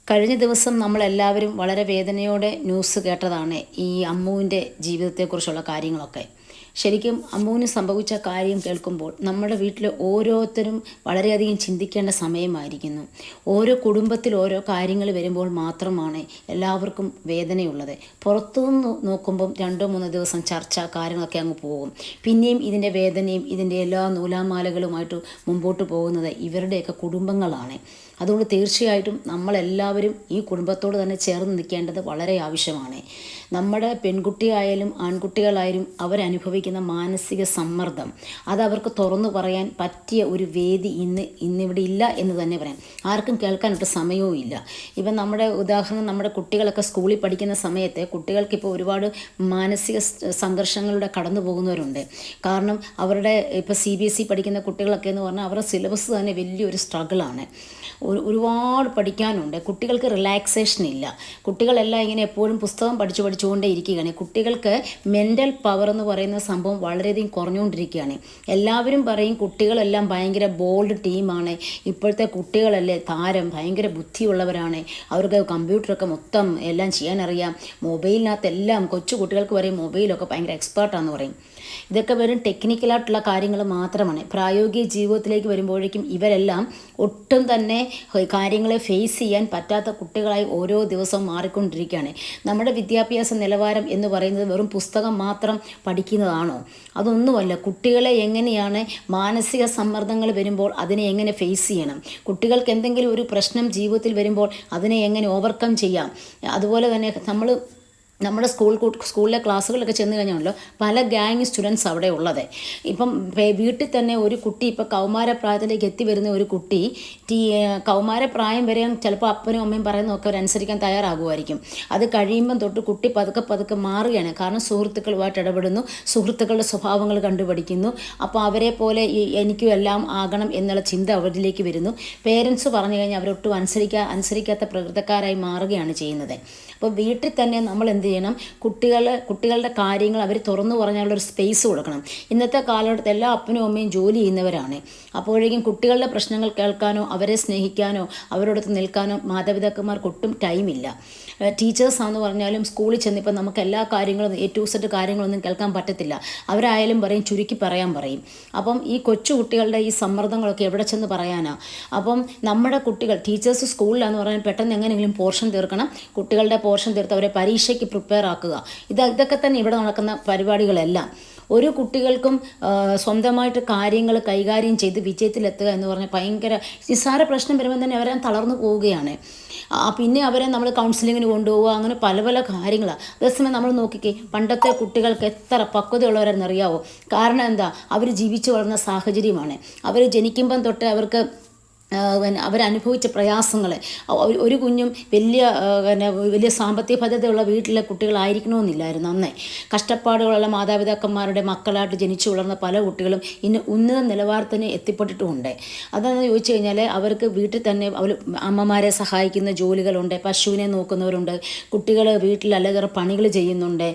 കഴിഞ്ഞ ദിവസം നമ്മളെല്ലാവരും വളരെ വേദനയോടെ ന്യൂസ് കേട്ടതാണ് ഈ അമ്മുവിൻ്റെ ജീവിതത്തെക്കുറിച്ചുള്ള കാര്യങ്ങളൊക്കെ. ശരിക്കും അമ്മുവിന് സംഭവിച്ച കാര്യം കേൾക്കുമ്പോൾ നമ്മുടെ വീട്ടിൽ ഓരോരുത്തരും വളരെയധികം ചിന്തിക്കേണ്ട സമയമായിരിക്കുന്നു. ഓരോ കുടുംബത്തിൽ ഓരോ കാര്യങ്ങൾ വരുമ്പോൾ മാത്രമാണ് എല്ലാവർക്കും വേദനയുള്ളത്. പുറത്തുനിന്ന് നോക്കുമ്പം 2-3 ദിവസം ചർച്ച കാര്യങ്ങളൊക്കെ അങ്ങ് പോകും. പിന്നെയും ഇതിൻ്റെ വേദനയും ഇതിൻ്റെ എല്ലാ നൂലാമാലകളുമായിട്ട് മുമ്പോട്ട് പോകുന്നത് ഇവരുടെയൊക്കെ കുടുംബങ്ങളാണ്. അതുകൊണ്ട് തീർച്ചയായിട്ടും നമ്മളെല്ലാവരും ഈ കുടുംബത്തോട് തന്നെ ചേർന്ന് നിൽക്കേണ്ടത് വളരെ ആവശ്യമാണ്. നമ്മുടെ പെൺകുട്ടിയായാലും ആൺകുട്ടികളായാലും അവരനുഭവിക്കുന്ന മാനസിക സമ്മർദ്ദം അതവർക്ക് തുറന്നു പറയാൻ പറ്റിയ ഒരു വേദി ഇന്നിവിടെ ഇല്ല എന്ന് തന്നെ പറയാം. ആർക്കും കേൾക്കാനൊട്ട് സമയവും ഇല്ല. ഇപ്പം നമ്മുടെ ഉദാഹരണം, നമ്മുടെ കുട്ടികളൊക്കെ സ്കൂളിൽ പഠിക്കുന്ന സമയത്ത് കുട്ടികൾക്കിപ്പോൾ ഒരുപാട് മാനസിക സംഘർഷങ്ങളുടെ കടന്നു പോകുന്നവരുണ്ട്. കാരണം അവരുടെ ഇപ്പോൾ CBSE പഠിക്കുന്ന കുട്ടികളൊക്കെ എന്ന് പറഞ്ഞാൽ അവരുടെ സിലബസ് തന്നെ വലിയൊരു സ്ട്രഗിളാണ്. ഒരുപാട് പഠിക്കാനുണ്ട്. കുട്ടികൾക്ക് റിലാക്സേഷൻ ഇല്ല. കുട്ടികളെല്ലാം ഇങ്ങനെ എപ്പോഴും പുസ്തകം പഠിച്ചുകൊണ്ടേ ഇരിക്കുകയാണ്. കുട്ടികൾക്ക് മെൻ്റൽ പവർ എന്ന് പറയുന്ന സംഭവം വളരെയധികം കുറഞ്ഞുകൊണ്ടിരിക്കുകയാണ്. എല്ലാവരും പറയും കുട്ടികളെല്ലാം ഭയങ്കര ബോൾഡ് ടീമാണ്, ഇപ്പോഴത്തെ കുട്ടികളല്ലേ താരം, ഭയങ്കര ബുദ്ധിയുള്ളവരാണ്, അവർക്ക് കമ്പ്യൂട്ടറൊക്കെ മൊത്തം എല്ലാം ചെയ്യാനറിയാം, മൊബൈലിനകത്തെല്ലാം കൊച്ചു കുട്ടികൾക്ക് പറയും മൊബൈലൊക്കെ ഭയങ്കര എക്സ്പേർട്ടാണെന്ന് പറയും. ഇതൊക്കെ വെറും ടെക്നിക്കലായിട്ടുള്ള കാര്യങ്ങൾ മാത്രമാണ്. പ്രായോഗിക ജീവിതത്തിലേക്ക് വരുമ്പോഴേക്കും ഇവരെല്ലാം ഒട്ടും തന്നെ കാര്യങ്ങളെ ഫേസ് ചെയ്യാൻ പറ്റാത്ത കുട്ടികളായി ഓരോ ദിവസവും മാറിക്കൊണ്ടിരിക്കുകയാണ്. നമ്മുടെ വിദ്യാഭ്യാസ നിലവാരം എന്ന് പറയുന്നത് വെറും പുസ്തകം മാത്രം പഠിക്കുന്നതാണോ? അതൊന്നുമല്ല. കുട്ടികളെ എങ്ങനെയാണ് മാനസിക സമ്മർദ്ദങ്ങൾ വരുമ്പോൾ അതിനെ എങ്ങനെ ഫേസ് ചെയ്യണം, കുട്ടികൾക്ക് എന്തെങ്കിലും ഒരു പ്രശ്നം ജീവിതത്തിൽ വരുമ്പോൾ അതിനെ എങ്ങനെ ഓവർകം ചെയ്യാം. അതുപോലെ തന്നെ നമ്മുടെ സ്കൂളിലെ ക്ലാസ്സുകളൊക്കെ ചെന്ന് കഴിഞ്ഞാണല്ലോ പല ഗാങ് സ്റ്റുഡൻസ് അവിടെ ഉള്ളത്. ഇപ്പം വീട്ടിൽ തന്നെ ഒരു കുട്ടി ഇപ്പോൾ കൗമാരപ്രായത്തിലേക്ക് എത്തി വരുന്ന ഒരു കുട്ടി കൗമാരപ്രായം വരെ ചിലപ്പോൾ അപ്പനും അമ്മയും പറയുന്നതൊക്കെ അവരനുസരിക്കാൻ തയ്യാറാകുമായിരിക്കും. അത് കഴിയുമ്പം തൊട്ട് കുട്ടി പതുക്കെ മാറുകയാണ്. കാരണം സുഹൃത്തുക്കളുമായിട്ട് ഇടപെടുന്നു, സുഹൃത്തുക്കളുടെ സ്വഭാവങ്ങൾ കണ്ടുപഠിക്കുന്നു. അപ്പോൾ അവരെ പോലെ എനിക്കും എല്ലാം ആകണം എന്നുള്ള ചിന്ത അവരിലേക്ക് വരുന്നു. പേരൻസ് പറഞ്ഞു കഴിഞ്ഞാൽ അവരൊട്ടും അനുസരിക്കാത്ത പ്രകൃതക്കാരായി മാറുകയാണ് ചെയ്യുന്നത്. അപ്പോൾ വീട്ടിൽ തന്നെ നമ്മൾ എന്ത് ചെയ്യണം, കുട്ടികളുടെ കാര്യങ്ങൾ അവർ തുറന്നു പറഞ്ഞാലുള്ളൊരു സ്പേസ് കൊടുക്കണം. ഇന്നത്തെ കാലഘട്ടത്തിൽ എല്ലാ അപ്പനും അമ്മയും ജോലി ചെയ്യുന്നവരാണ്. അപ്പോഴേക്കും കുട്ടികളുടെ പ്രശ്നങ്ങൾ കേൾക്കാനോ അവരെ സ്നേഹിക്കാനോ അവരോടൊത്ത് നിൽക്കാനോ മാതാപിതാക്കന്മാർക്ക് ഒട്ടും ടൈമില്ല. ടീച്ചേഴ്സാണെന്ന് പറഞ്ഞാലും സ്കൂളിൽ ചെന്നിപ്പോൾ നമുക്ക് എല്ലാ കാര്യങ്ങളും A to Z കാര്യങ്ങളൊന്നും കേൾക്കാൻ പറ്റത്തില്ല. അവരായാലും പറയും, ചുരുക്കി പറയാൻ പറയും. അപ്പം ഈ കൊച്ചു കുട്ടികളുടെ ഈ സമ്മർദ്ദങ്ങളൊക്കെ എവിടെ ചെന്ന് പറയാനാ? അപ്പം നമ്മുടെ കുട്ടികൾ ടീച്ചേഴ്സ് സ്കൂളിലാന്ന് പറഞ്ഞാൽ പെട്ടെന്ന് എങ്ങനെയെങ്കിലും പോർഷൻ തീർക്കണം, കുട്ടികളുടെ പോർഷൻ തീർത്ത് അവരെ പരീക്ഷയ്ക്ക് പ്രിപ്പയർ ആക്കുക. ഇതൊക്കെ തന്നെ ഇവിടെ നടക്കുന്ന പരിപാടികളെല്ലാം. ഒരു കുട്ടികൾക്കും സ്വന്തമായിട്ട് കാര്യങ്ങൾ കൈകാര്യം ചെയ്ത് വിജയത്തിലെത്തുക എന്ന് പറഞ്ഞാൽ ഭയങ്കര നിസ്സാര പ്രശ്നം വരുമ്പോൾ തന്നെ അവരെ തളർന്നു പോവുകയാണ്. പിന്നെ അവരെ നമ്മൾ കൗൺസിലിങ്ങിന് കൊണ്ടുപോവുക, അങ്ങനെ പല കാര്യങ്ങളാണ്. അതേസമയം നമ്മൾ നോക്കിക്കേ, പണ്ടത്തെ കുട്ടികൾക്ക് എത്ര പക്വതയുള്ളവരെന്നറിയാവോ? കാരണം എന്താ? അവർ ജീവിച്ചു വളർന്ന സാഹചര്യമാണ്. അവർ ജനിക്കുമ്പം തൊട്ട് അവരനുഭവിച്ച പ്രയാസങ്ങൾ. ഒരു കുഞ്ഞും വലിയ സാമ്പത്തിക ഭദ്രതയുള്ള വീട്ടിലെ കുട്ടികളായിരിക്കണമെന്നില്ലായിരുന്നു അന്നേ. കഷ്ടപ്പാടുകളുള്ള മാതാപിതാക്കന്മാരുടെ മക്കളായിട്ട് ജനിച്ചു വളർന്ന പല കുട്ടികളും ഇന്ന് ഉന്നത നിലവാരത്തിന് എത്തിപ്പെട്ടിട്ടുമുണ്ട്. അതെന്ന് ചോദിച്ചു കഴിഞ്ഞാൽ അവർക്ക് വീട്ടിൽ തന്നെ അമ്മമാരെ സഹായിക്കുന്ന ജോലികളുണ്ട്, പശുവിനെ നോക്കുന്നവരുണ്ട്, കുട്ടികൾ വീട്ടിൽ അല്ലറ പണികൾ ചെയ്യുന്നുണ്ട്,